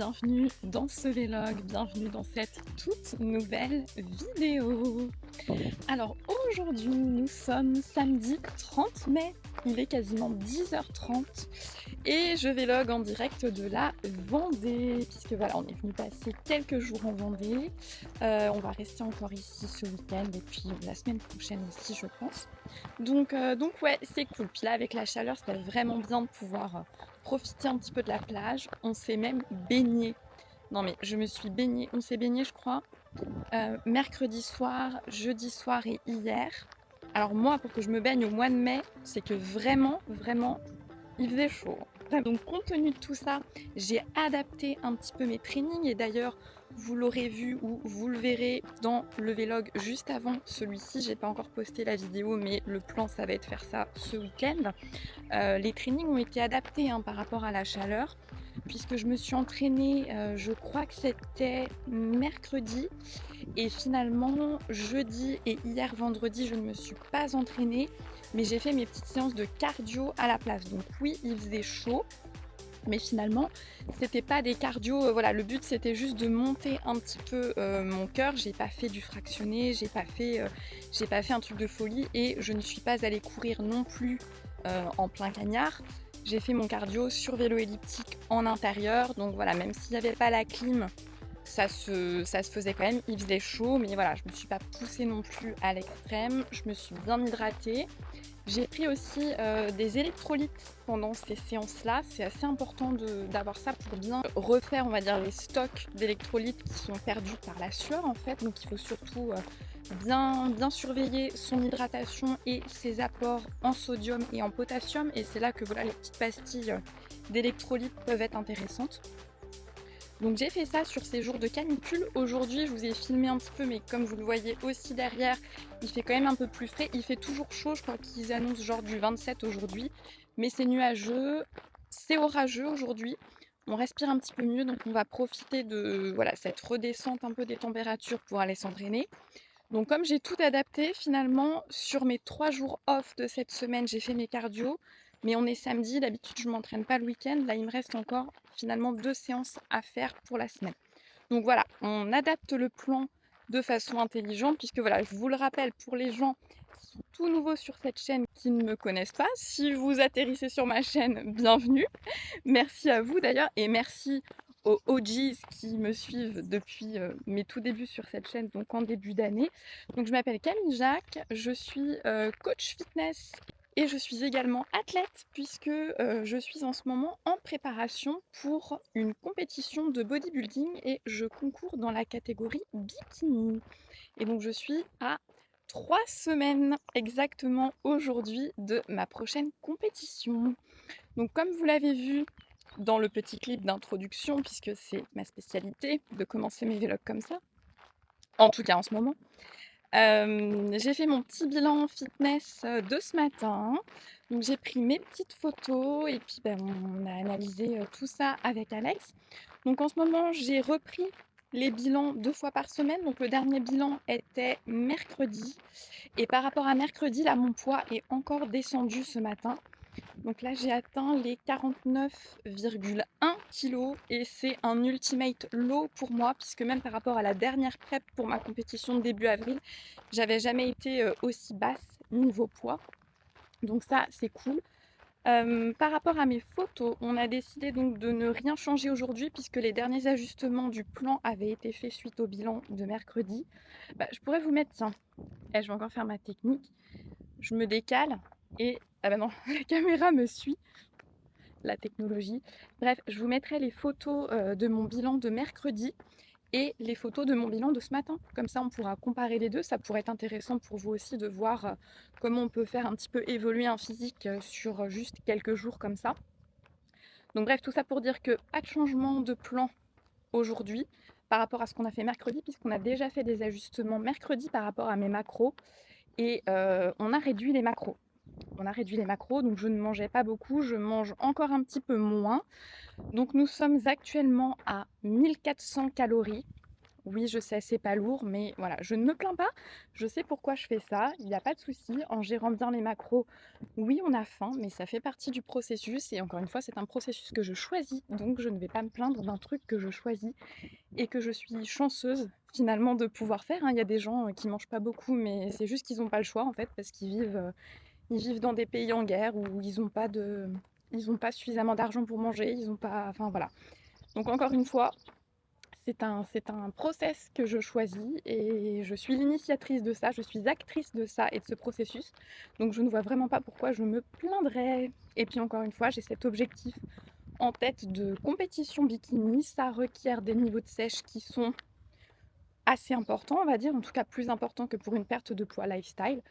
bienvenue dans ce vlog, bienvenue dans cette toute nouvelle vidéo. Alors aujourd'hui nous sommes samedi 30 mai, il est quasiment 10h30 et je vlog en direct de la Vendée puisque voilà on est venu passer quelques jours en Vendée. On va rester encore ici ce week-end et puis la semaine prochaine aussi je pense. Donc ouais c'est cool, puis là avec la chaleur c'était vraiment bien de pouvoir profiter un petit peu de la plage. On s'est même baigné. Non mais je me suis baignée, on s'est baigné je crois mercredi soir, jeudi soir et hier. Alors moi pour que je me baigne au mois de mai, c'est que vraiment il faisait chaud. Donc compte tenu de tout ça, j'ai adapté un petit peu mes trainings et d'ailleurs vous l'aurez vu ou vous le verrez dans le vlog juste avant celui-ci. J'ai pas encore posté la vidéo mais le plan ça va être faire ça ce week-end. Les trainings ont été adaptés par rapport à la chaleur puisque je me suis entraînée, je crois que c'était mercredi et finalement jeudi et hier vendredi je ne me suis pas entraînée mais j'ai fait mes petites séances de cardio à la place. Donc oui il faisait chaud mais finalement c'était pas des cardio, voilà, le but c'était juste de monter un petit peu mon cœur. J'ai pas fait du fractionné, j'ai pas fait un truc de folie et je ne suis pas allée courir non plus en plein cagnard. J'ai fait mon cardio sur vélo elliptique en intérieur, donc voilà, même s'il n'y avait pas la clim, ça se faisait quand même, il faisait chaud, mais voilà, je me suis pas poussée non plus à l'extrême, je me suis bien hydratée. J'ai pris aussi des électrolytes pendant ces séances-là. C'est assez important d'avoir ça pour bien refaire, on va dire, les stocks d'électrolytes qui sont perdus par la sueur en fait. Donc il faut surtout bien surveiller son hydratation et ses apports en sodium et en potassium. Et c'est là que voilà, les petites pastilles d'électrolytes peuvent être intéressantes. Donc j'ai fait ça sur ces jours de canicule. Aujourd'hui je vous ai filmé un petit peu mais comme vous le voyez aussi derrière, il fait quand même un peu plus frais. Il fait toujours chaud, je crois qu'ils annoncent genre du 27 aujourd'hui. Mais c'est nuageux, c'est orageux aujourd'hui. On respire un petit peu mieux donc on va profiter de voilà, cette redescente un peu des températures pour aller s'entraîner. Donc comme j'ai tout adapté finalement sur mes 3 jours off de cette semaine, j'ai fait mes cardio. Mais on est samedi, d'habitude je ne m'entraîne pas le week-end. Là il me reste encore finalement 2 séances à faire pour la semaine. Donc voilà, on adapte le plan de façon intelligente puisque voilà, je vous le rappelle pour les gens qui sont tout nouveaux sur cette chaîne qui ne me connaissent pas, si vous atterrissez sur ma chaîne, bienvenue. Merci à vous d'ailleurs et merci aux OGs qui me suivent depuis mes tout débuts sur cette chaîne, donc en début d'année. Donc je m'appelle Camille Jacques, je suis coach fitness et je suis également athlète puisque je suis en ce moment en préparation pour une compétition de bodybuilding et je concours dans la catégorie bikini. Et donc je suis à 3 semaines exactement aujourd'hui de ma prochaine compétition. Donc comme vous l'avez vu dans le petit clip d'introduction, puisque c'est ma spécialité de commencer mes vlogs comme ça, en tout cas en ce moment, j'ai fait mon petit bilan fitness de ce matin. Donc j'ai pris mes petites photos et puis on a analysé tout ça avec Alex. Donc en ce moment j'ai repris les bilans 2 fois par semaine. Donc le dernier bilan était mercredi. Et par rapport à mercredi, là mon poids est encore descendu ce matin. Donc là, j'ai atteint les 49,1 kg et c'est un ultimate low pour moi puisque même par rapport à la dernière prep pour ma compétition de début avril, j'avais jamais été aussi basse niveau poids. Donc ça, c'est cool. Par rapport à mes photos, on a décidé donc de ne rien changer aujourd'hui puisque les derniers ajustements du plan avaient été faits suite au bilan de mercredi. Je pourrais vous mettre, tiens, je vais encore faire ma technique. Je me décale et... Ah bah non, la caméra me suit, la technologie. Bref, je vous mettrai les photos de mon bilan de mercredi et les photos de mon bilan de ce matin. Comme ça, on pourra comparer les deux. Ça pourrait être intéressant pour vous aussi de voir comment on peut faire un petit peu évoluer un physique sur juste quelques jours comme ça. Donc bref, tout ça pour dire que pas de changement de plan aujourd'hui par rapport à ce qu'on a fait mercredi, puisqu'on a déjà fait des ajustements mercredi par rapport à mes macros et on a réduit les macros. Donc je ne mangeais pas beaucoup, je mange encore un petit peu moins. Donc nous sommes actuellement à 1400 calories. Oui, je sais, c'est pas lourd, mais voilà, je ne me plains pas. Je sais pourquoi je fais ça, il y a pas de souci. En gérant bien les macros, oui, on a faim, mais ça fait partie du processus et encore une fois, c'est un processus que je choisis, donc je ne vais pas me plaindre d'un truc que je choisis et que je suis chanceuse finalement de pouvoir faire, hein. Il y a des gens, qui mangent pas beaucoup, mais c'est juste qu'ils ont pas le choix en fait parce ils vivent dans des pays en guerre où ils ont pas suffisamment d'argent pour manger, ils ont pas enfin voilà. Donc encore une fois, c'est un process que je choisis et je suis l'initiatrice de ça, je suis actrice de ça et de ce processus. Donc je ne vois vraiment pas pourquoi je me plaindrais. Et puis encore une fois, j'ai cet objectif en tête de compétition bikini. Ça requiert des niveaux de sèche qui sont assez importants, on va dire, en tout cas plus importants que pour une perte de poids lifestyle.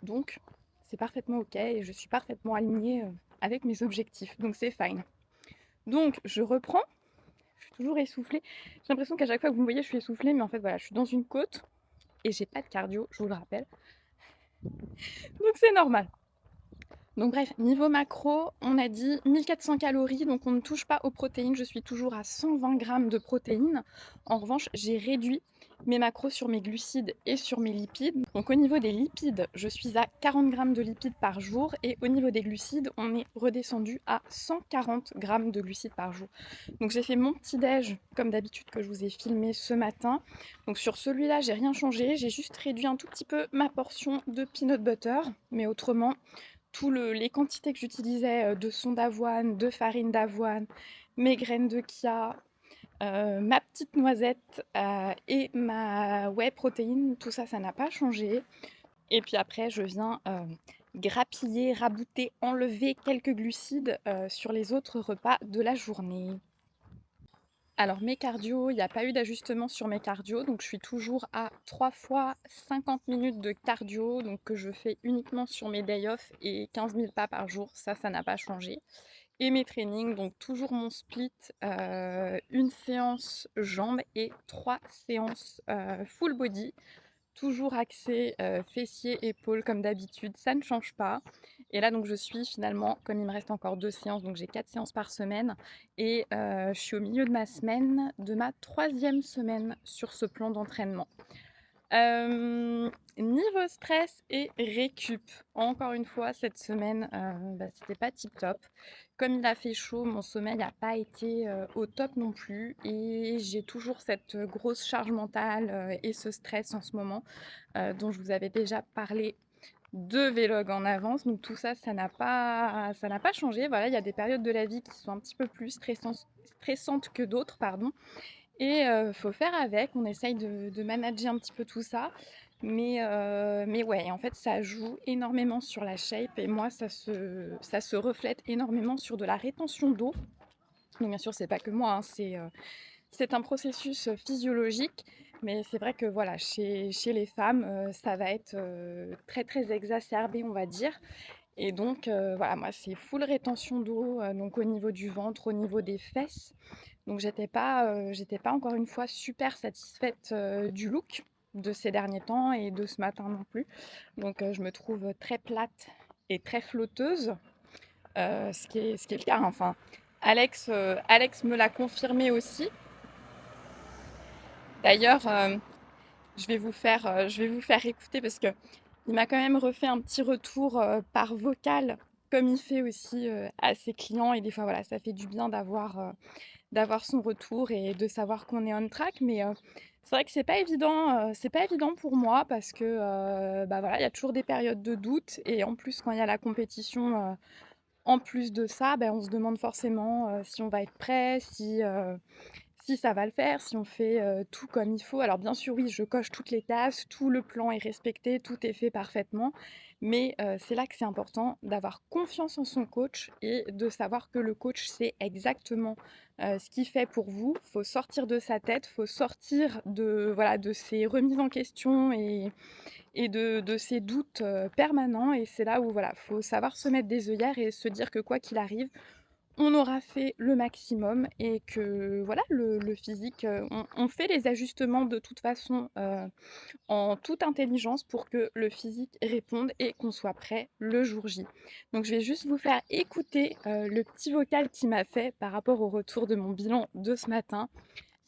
Donc c'est parfaitement ok et je suis parfaitement alignée avec mes objectifs. Donc c'est fine. Donc je reprends. Je suis toujours essoufflée. J'ai l'impression qu'à chaque fois que vous me voyez, je suis essoufflée, mais en fait, voilà, je suis dans une côte et j'ai pas de cardio, je vous le rappelle. Donc c'est normal. Donc bref, niveau macro, on a dit 1400 calories, donc on ne touche pas aux protéines. Je suis toujours à 120 grammes de protéines. En revanche, j'ai réduit mes macros sur mes glucides et sur mes lipides. Donc au niveau des lipides, je suis à 40 grammes de lipides par jour et au niveau des glucides, on est redescendu à 140 grammes de glucides par jour. Donc j'ai fait mon petit déj comme d'habitude que je vous ai filmé ce matin. Donc sur celui-là, j'ai rien changé, j'ai juste réduit un tout petit peu ma portion de peanut butter, mais autrement les quantités que j'utilisais de son d'avoine, de farine d'avoine, mes graines de chia, ma petite noisette et ma whey protéine, tout ça, ça n'a pas changé. Et puis après, je viens grappiller, rabouter, enlever quelques glucides sur les autres repas de la journée. Alors mes cardio, il n'y a pas eu d'ajustement sur mes cardio, donc je suis toujours à 3 fois 50 minutes de cardio, donc que je fais uniquement sur mes day off et 15 000 pas par jour, ça n'a pas changé. Et mes trainings, donc toujours mon split, une séance jambes et 3 séances full body. Toujours axé fessiers, épaules comme d'habitude, ça ne change pas. Et là donc je suis finalement, comme il me reste encore 2 séances, donc j'ai 4 séances par semaine et je suis au milieu de ma semaine, de ma 3e semaine sur ce plan d'entraînement. Niveau stress et récup, encore une fois cette semaine, c'était pas tip top. Comme il a fait chaud, mon sommeil n'a pas été au top non plus et j'ai toujours cette grosse charge mentale et ce stress en ce moment dont je vous avais déjà parlé 2 vlogs en avance. Donc tout ça, ça n'a pas changé. Voilà, il y a des périodes de la vie qui sont un petit peu plus stressantes que d'autres, pardon. Et faut faire avec, on essaye de manager un petit peu tout ça. Mais ouais, en fait, ça joue énormément sur la shape et moi, ça se reflète énormément sur de la rétention d'eau. Donc bien sûr, c'est pas que moi, hein, c'est un processus physiologique, mais c'est vrai que voilà, chez les femmes, ça va être très très exacerbé, on va dire. Et donc voilà, moi c'est full rétention d'eau, donc au niveau du ventre, au niveau des fesses. Donc j'étais pas encore une fois super satisfaite du look de ces derniers temps et de ce matin non plus. Donc je me trouve très plate et très flotteuse, ce qui est le cas, hein. Enfin, Alex me l'a confirmé aussi. D'ailleurs, je vais vous faire écouter parce que il m'a quand même refait un petit retour par vocal, comme il fait aussi à ses clients. Et des fois, voilà, ça fait du bien d'avoir son retour et de savoir qu'on est on track. Mais c'est vrai que c'est pas évident pour moi parce que bah voilà, il y a toujours des périodes de doute. Et en plus, quand il y a la compétition, en plus de ça, ben, on se demande forcément si on va être prêt, si ça va le faire, si on fait tout comme il faut. Alors bien sûr, oui, je coche toutes les cases, tout le plan est respecté, tout est fait parfaitement. Mais c'est là que c'est important d'avoir confiance en son coach et de savoir que le coach sait exactement ce qu'il fait pour vous. Il faut sortir de sa tête, il faut sortir voilà, de ses remises en question et de ses doutes permanents. Et c'est là où voilà, faut savoir se mettre des œillères et se dire que quoi qu'il arrive, on aura fait le maximum et que voilà, le physique, on fait les ajustements de toute façon en toute intelligence pour que le physique réponde et qu'on soit prêt le jour J. Donc je vais juste vous faire écouter le petit vocal qu'il m'a fait par rapport au retour de mon bilan de ce matin.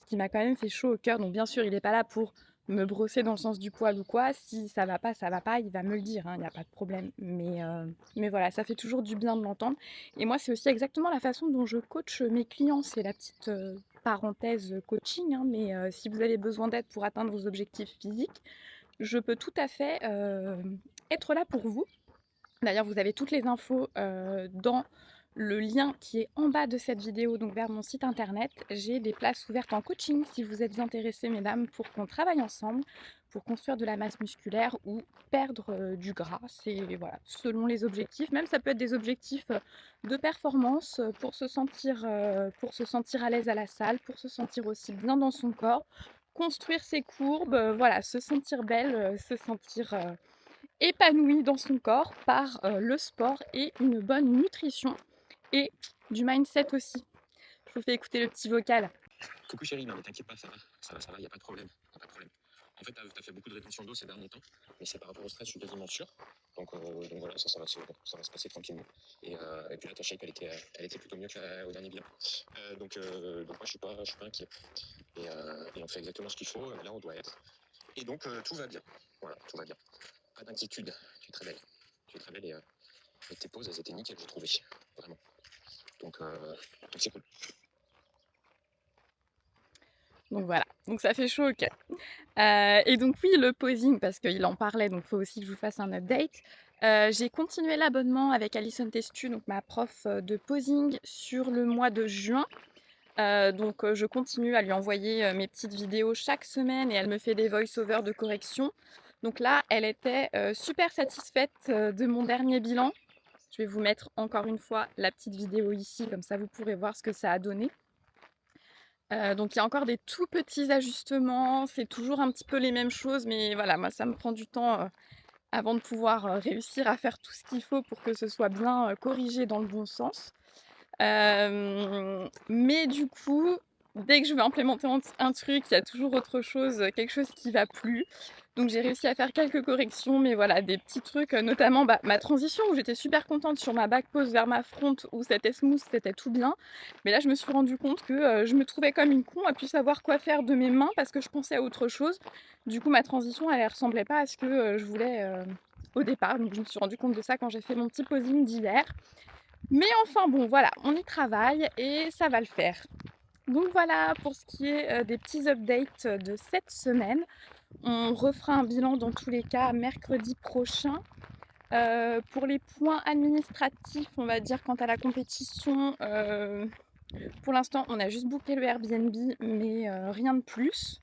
ce qui m'a quand même fait chaud au cœur. Donc bien sûr, il n'est pas là pour me brosser dans le sens du poil ou quoi. Si ça va pas, il va me le dire, hein, il n'y a pas de problème. Mais voilà, ça fait toujours du bien de l'entendre. Et moi, c'est aussi exactement la façon dont je coach mes clients. C'est la petite parenthèse coaching, hein, mais si vous avez besoin d'aide pour atteindre vos objectifs physiques, je peux tout à fait être là pour vous. D'ailleurs, vous avez toutes les infos dans le lien qui est en bas de cette vidéo, donc vers mon site internet. J'ai des places ouvertes en coaching si vous êtes intéressées, mesdames, pour qu'on travaille ensemble, pour construire de la masse musculaire ou perdre du gras. C'est voilà, selon les objectifs. Même ça peut être des objectifs de performance pour se sentir à l'aise à la salle, pour se sentir aussi bien dans son corps, construire ses courbes, voilà, se sentir belle, se sentir épanouie dans son corps par le sport et une bonne nutrition et du mindset aussi. Je vous fais écouter le petit vocal. Coucou chérie, non mais t'inquiète pas, ça va, y a pas de problème, y a pas de problème. En fait, t'as fait beaucoup de rétention d'eau ces derniers temps, mais c'est par rapport au stress, je suis quasiment sûr. Donc voilà, ça va se passer tranquillement. Et puis là, ta shape, elle était plutôt mieux qu'au dernier bilan. Donc moi, je suis pas inquiet. Et on fait exactement ce qu'il faut, là, on doit être. Et donc, tout va bien. Voilà, tout va bien. Pas d'inquiétude, tu es très belle. Tu es très belle et tes poses, elles étaient nickel, j'ai trouvé. Vraiment. Donc c'est cool. Donc voilà, donc ça fait chaud au cœur. Et donc oui, le posing, parce qu'il en parlait, donc il faut aussi que je vous fasse un update. J'ai continué l'abonnement avec Alison Testu, donc ma prof de posing, sur le mois de juin. Donc je continue à lui envoyer mes petites vidéos chaque semaine et elle me fait des voice-over de correction. Donc là, elle était super satisfaite de mon dernier bilan. Je vais vous mettre encore une fois la petite vidéo ici, comme ça vous pourrez voir ce que ça a donné. Donc il y a encore des tout petits ajustements, c'est toujours un petit peu les mêmes choses, mais voilà, moi ça me prend du temps avant de pouvoir réussir à faire tout ce qu'il faut pour que ce soit bien corrigé dans le bon sens. Mais du coup, dès que je veux implémenter un truc, il y a toujours autre chose, quelque chose qui va plus. Donc j'ai réussi à faire quelques corrections, mais voilà, des petits trucs, notamment ma transition où j'étais super contente sur ma back pose vers ma front où c'était smooth, c'était tout bien. Mais là, je me suis rendu compte que je me trouvais comme une con à plus savoir quoi faire de mes mains parce que je pensais à autre chose. Du coup, ma transition, elle ressemblait pas à ce que je voulais au départ. Donc je me suis rendu compte de ça quand j'ai fait mon petit posing d'hier. Mais enfin bon, voilà, on y travaille et ça va le faire. Donc voilà pour ce qui est des petits updates de cette semaine. On refera un bilan dans tous les cas mercredi prochain. Pour les points administratifs, on va dire quant à la compétition, pour l'instant on a juste booké le Airbnb, mais rien de plus.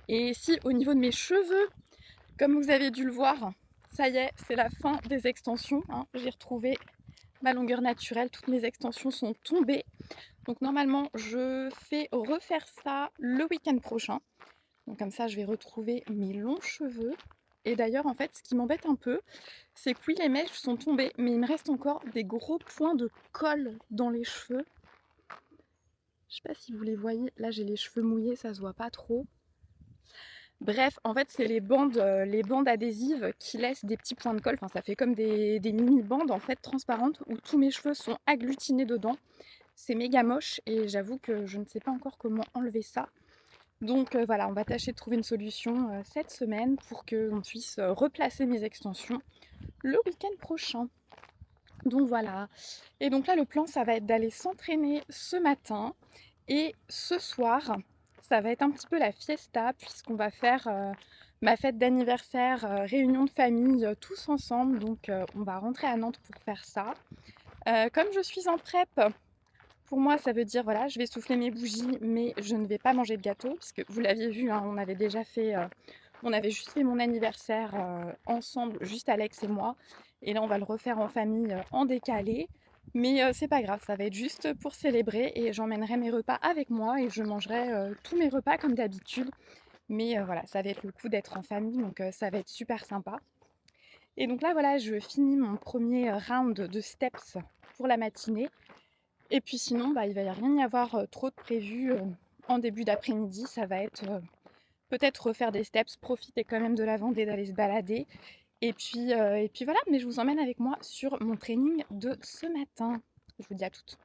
Et si au niveau de mes cheveux, comme vous avez dû le voir, ça y est, c'est la fin des extensions, hein. J'ai retrouvé ma longueur naturelle, toutes mes extensions sont tombées. Donc normalement, je fais refaire ça le week-end prochain. Donc comme ça, je vais retrouver mes longs cheveux. Et d'ailleurs, en fait, ce qui m'embête un peu, c'est que oui, les mèches sont tombées, mais il me reste encore des gros points de colle dans les cheveux. Je sais pas si vous les voyez, là j'ai les cheveux mouillés, ça se voit pas trop. Bref, en fait, c'est les bandes adhésives qui laissent des petits points de colle. Enfin, ça fait comme des mini-bandes en fait transparentes où tous mes cheveux sont agglutinés dedans. C'est méga moche et j'avoue que je ne sais pas encore comment enlever ça. Donc voilà, on va tâcher de trouver une solution cette semaine pour qu'on puisse replacer mes extensions le week-end prochain. Donc voilà. Et donc là, le plan, ça va être d'aller s'entraîner ce matin et ce soir, ça va être un petit peu la fiesta puisqu'on va faire ma fête d'anniversaire, réunion de famille, tous ensemble. Donc on va rentrer à Nantes pour faire ça. Comme je suis en prep, pour moi ça veut dire voilà, je vais souffler mes bougies, mais je ne vais pas manger de gâteau, puisque vous l'aviez vu, hein, on avait déjà fait, on avait juste fait mon anniversaire ensemble, juste Alex et moi. Et là on va le refaire en famille en décalé. Mais c'est pas grave, ça va être juste pour célébrer et j'emmènerai mes repas avec moi et je mangerai tous mes repas comme d'habitude. Mais voilà, ça va être le coup d'être en famille, donc ça va être super sympa. Et donc là voilà, je finis mon premier round de steps pour la matinée. Et puis sinon, il va rien y avoir trop de prévu en début d'après-midi. Ça va être peut-être refaire des steps, profiter quand même de la Vendée, d'aller se balader. Et puis voilà, mais je vous emmène avec moi sur mon training de ce matin. Je vous dis à toutes.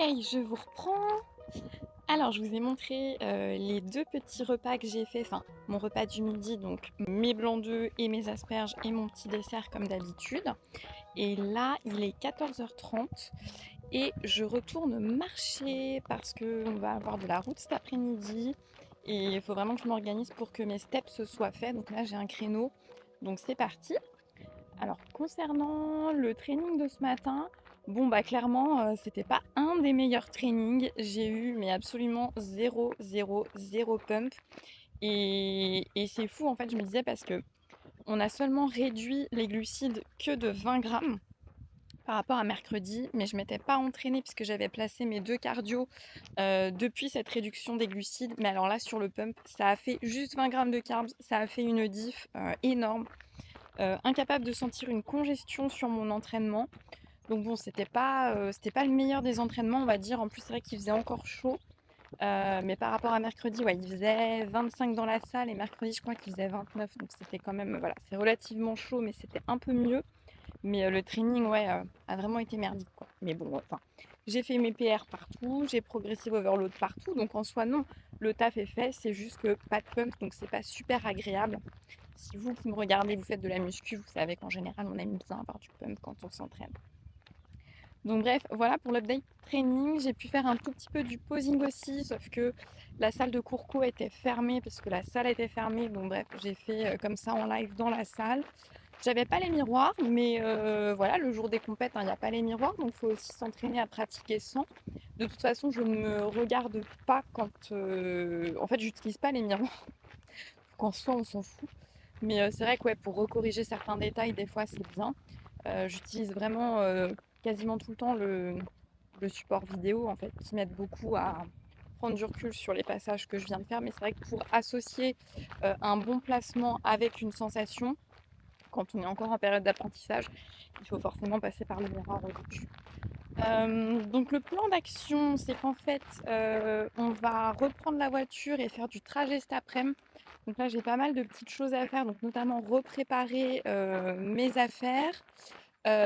Hey, je vous reprends. Alors, je vous ai montré les deux petits repas que j'ai fait, enfin mon repas du midi, donc mes blancs d'œufs et mes asperges et mon petit dessert comme d'habitude. Et là, il est 14h30 et je retourne marcher parce qu'on va avoir de la route cet après-midi et il faut vraiment que je m'organise pour que mes steps soient faits. Donc là, j'ai un créneau, donc c'est parti. Alors, concernant le training de ce matin, bon bah clairement, c'était pas un des meilleurs trainings. J'ai eu mais absolument zéro, zéro, zéro pump et c'est fou en fait, je me disais parce qu'on a seulement réduit les glucides que de 20 grammes par rapport à mercredi, mais je m'étais pas entraînée puisque j'avais placé mes 2 cardio, depuis cette réduction des glucides. Mais alors là, sur le pump, ça a fait juste 20 grammes de carbs, ça a fait une diff, énorme. Incapable de sentir une congestion sur mon entraînement. Donc bon, c'était pas le meilleur des entraînements, on va dire. En plus, c'est vrai qu'il faisait encore chaud. Mais par rapport à mercredi, ouais, il faisait 25 dans la salle et mercredi, je crois qu'il faisait 29. Donc c'était quand même, voilà, c'est relativement chaud, mais c'était un peu mieux. Mais le training, ouais, a vraiment été merdique, quoi. Mais bon, enfin, j'ai fait mes PR partout, j'ai progressive overload partout. Donc en soi, non, le taf est fait. C'est juste que pas de pump, donc c'est pas super agréable. Si vous qui me regardez, vous faites de la muscu, vous savez qu'en général, on aime bien avoir du pump quand on s'entraîne. Donc bref, voilà pour l'update training. J'ai pu faire un tout petit peu du posing aussi, sauf que la salle de Courco était fermée parce que la salle était fermée. Donc bref, j'ai fait comme ça en live dans la salle. J'avais pas les miroirs, mais voilà, le jour des compètes, il n'y a pas les miroirs, donc il faut aussi s'entraîner à pratiquer sans. De toute façon, je ne me regarde pas quand... En fait, j'utilise pas les miroirs. Qu'en soi, on s'en fout. Mais c'est vrai que ouais, pour recorriger certains détails, des fois, c'est bien. J'utilise vraiment quasiment tout le temps le support vidéo, en fait, qui m'aide beaucoup à prendre du recul sur les passages que je viens de faire. Mais c'est vrai que pour associer un bon placement avec une sensation, quand on est encore en période d'apprentissage, il faut forcément passer par le miroir au début. Donc le plan d'action, c'est qu'en fait, on va reprendre la voiture et faire du trajet cet après-midi. Donc là, j'ai pas mal de petites choses à faire, donc notamment repréparer mes affaires,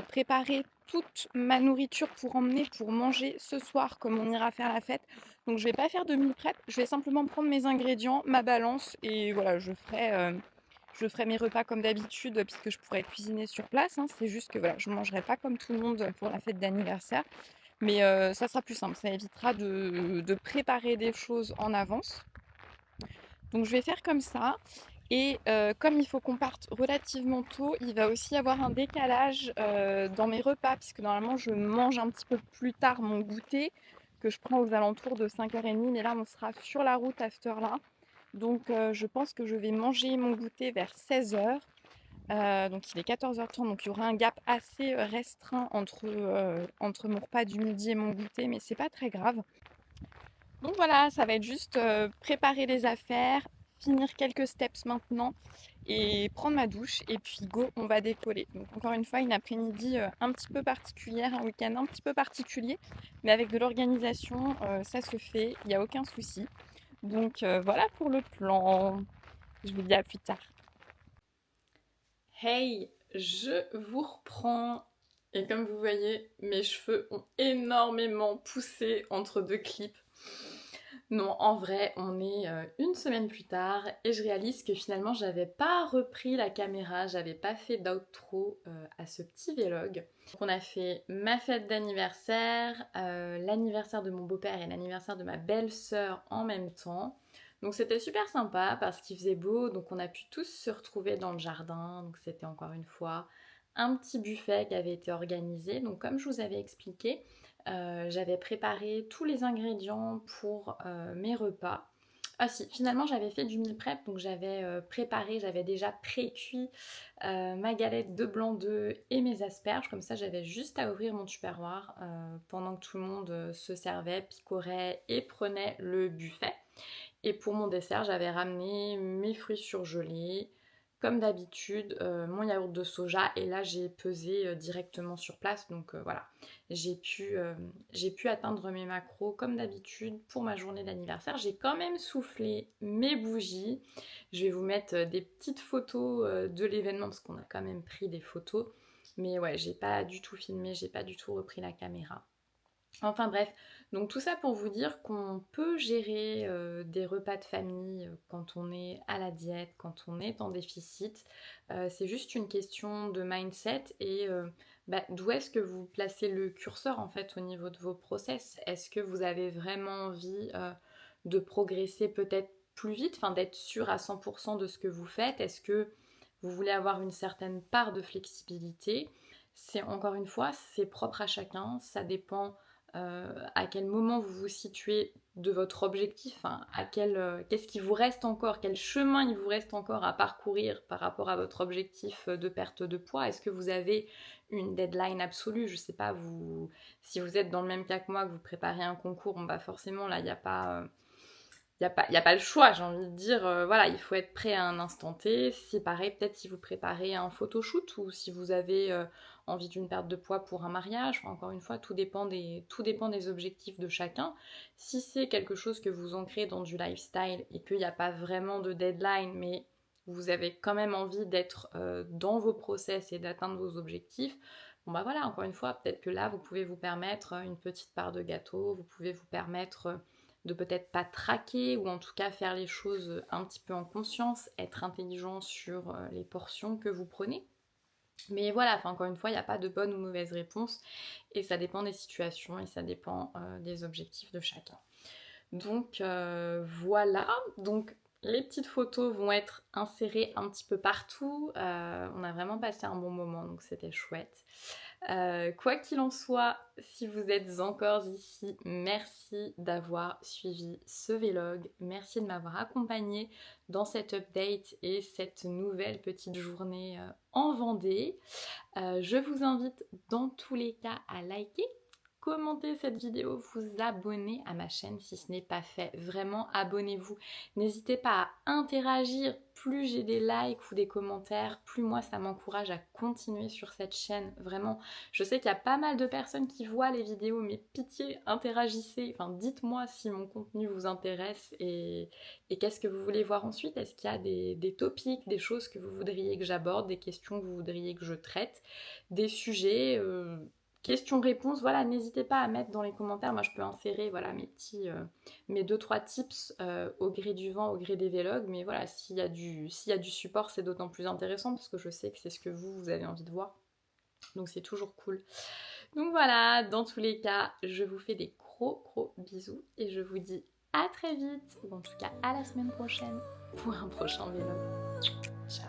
préparer toute ma nourriture pour emmener, pour manger ce soir, comme on ira faire la fête. Donc je vais pas faire de meal prep, je vais simplement prendre mes ingrédients, ma balance, et voilà, je ferai mes repas comme d'habitude, puisque je pourrais cuisiner sur place, hein. C'est juste que voilà, je ne mangerai pas comme tout le monde pour la fête d'anniversaire. Mais ça sera plus simple, ça évitera de préparer des choses en avance. Donc je vais faire comme ça. Et comme il faut qu'on parte relativement tôt, il va aussi y avoir un décalage dans mes repas, puisque normalement je mange un petit peu plus tard mon goûter, que je prends aux alentours de 5h30. Mais là, on sera sur la route à cette heure-là. Donc je pense que je vais manger mon goûter vers 16h. Donc il est 14h30, donc il y aura un gap assez restreint entre mon repas du midi et mon goûter, mais c'est pas très grave. Donc voilà, ça va être juste préparer les affaires, finir quelques steps maintenant et prendre ma douche et puis go, on va décoller. Donc encore une fois, une après-midi un petit peu particulière, un week-end un petit peu particulier, mais avec de l'organisation, ça se fait, il n'y a aucun souci. Donc voilà pour le plan. Je vous dis à plus tard. Hey, je vous reprends. Et comme vous voyez, mes cheveux ont énormément poussé entre deux clips. Non, en vrai, on est une semaine plus tard et je réalise que finalement, j'avais pas repris la caméra, j'avais pas fait d'outro à ce petit vlog. Donc, on a fait ma fête d'anniversaire, l'anniversaire de mon beau-père et l'anniversaire de ma belle-sœur en même temps. Donc c'était super sympa parce qu'il faisait beau, donc on a pu tous se retrouver dans le jardin. Donc c'était encore une fois un petit buffet qui avait été organisé. Donc comme je vous avais expliqué, j'avais préparé tous les ingrédients pour mes repas. Ah si, finalement j'avais fait du meal prep, donc j'avais préparé, j'avais déjà pré-cuit ma galette de blanc d'œuf et mes asperges. Comme ça j'avais juste à ouvrir mon tupperware pendant que tout le monde se servait, picorait et prenait le buffet. Et pour mon dessert, j'avais ramené mes fruits surgelés, comme d'habitude, mon yaourt de soja. Et là, j'ai pesé directement sur place. Donc voilà, j'ai pu atteindre mes macros comme d'habitude pour ma journée d'anniversaire. J'ai quand même soufflé mes bougies. Je vais vous mettre des petites photos de l'événement parce qu'on a quand même pris des photos. Mais ouais, j'ai pas du tout filmé, j'ai pas du tout repris la caméra. Enfin bref, donc tout ça pour vous dire qu'on peut gérer des repas de famille quand on est à la diète, quand on est en déficit. C'est juste une question de mindset et d'où est-ce que vous placez le curseur en fait au niveau de vos process. Est-ce que vous avez vraiment envie de progresser peut-être plus vite, enfin d'être sûr à 100% de ce que vous faites? Est-ce que vous voulez avoir une certaine part de flexibilité? C'est encore une fois, c'est propre à chacun, ça dépend à quel moment vous vous situez de votre objectif, hein, qu'est-ce qui vous reste encore, quel chemin il vous reste encore à parcourir par rapport à votre objectif de perte de poids. Est-ce que vous avez une deadline absolue? Je sais pas, si vous êtes dans le même cas que moi, que vous préparez un concours, bon, bah forcément là, il n'y a pas... y a pas le choix, j'ai envie de dire, voilà, il faut être prêt à un instant T. C'est pareil, peut-être si vous préparez un photoshoot ou si vous avez envie d'une perte de poids pour un mariage. Enfin, encore une fois, tout dépend des objectifs de chacun. Si c'est quelque chose que vous ancrez dans du lifestyle et qu'il n'y a pas vraiment de deadline, mais vous avez quand même envie d'être dans vos process et d'atteindre vos objectifs, bon bah voilà, encore une fois, peut-être que là, vous pouvez vous permettre une petite part de gâteau, vous pouvez vous permettre de peut-être pas traquer ou en tout cas faire les choses un petit peu en conscience, être intelligent sur les portions que vous prenez. Mais voilà, enfin, encore une fois, il n'y a pas de bonne ou mauvaise réponse et ça dépend des situations et ça dépend des objectifs de chacun. Donc voilà, donc les petites photos vont être insérées un petit peu partout. On a vraiment passé un bon moment, donc c'était chouette. Quoi qu'il en soit, si vous êtes encore ici, merci d'avoir suivi ce vlog. Merci de m'avoir accompagné dans cette update et cette nouvelle petite journée en Vendée. Je vous invite dans tous les cas à liker, commenter cette vidéo, vous abonner à ma chaîne si ce n'est pas fait. Vraiment, abonnez-vous. N'hésitez pas à interagir. Plus j'ai des likes ou des commentaires, plus moi ça m'encourage à continuer sur cette chaîne. Vraiment, je sais qu'il y a pas mal de personnes qui voient les vidéos, mais pitié, interagissez. Enfin, dites-moi si mon contenu vous intéresse et qu'est-ce que vous voulez voir ensuite. Est-ce qu'il y a des topics, des choses que vous voudriez que j'aborde, des questions que vous voudriez que je traite, des sujets questions-réponses, voilà, n'hésitez pas à mettre dans les commentaires. Moi, je peux insérer voilà, mes 2-3 tips au gré du vent, au gré des vlogs. Mais voilà, s'il y a du support, c'est d'autant plus intéressant parce que je sais que c'est ce que vous avez envie de voir. Donc, c'est toujours cool. Donc voilà, dans tous les cas, je vous fais des gros bisous et je vous dis à très vite, ou en tout cas à la semaine prochaine pour un prochain vlog. Ciao.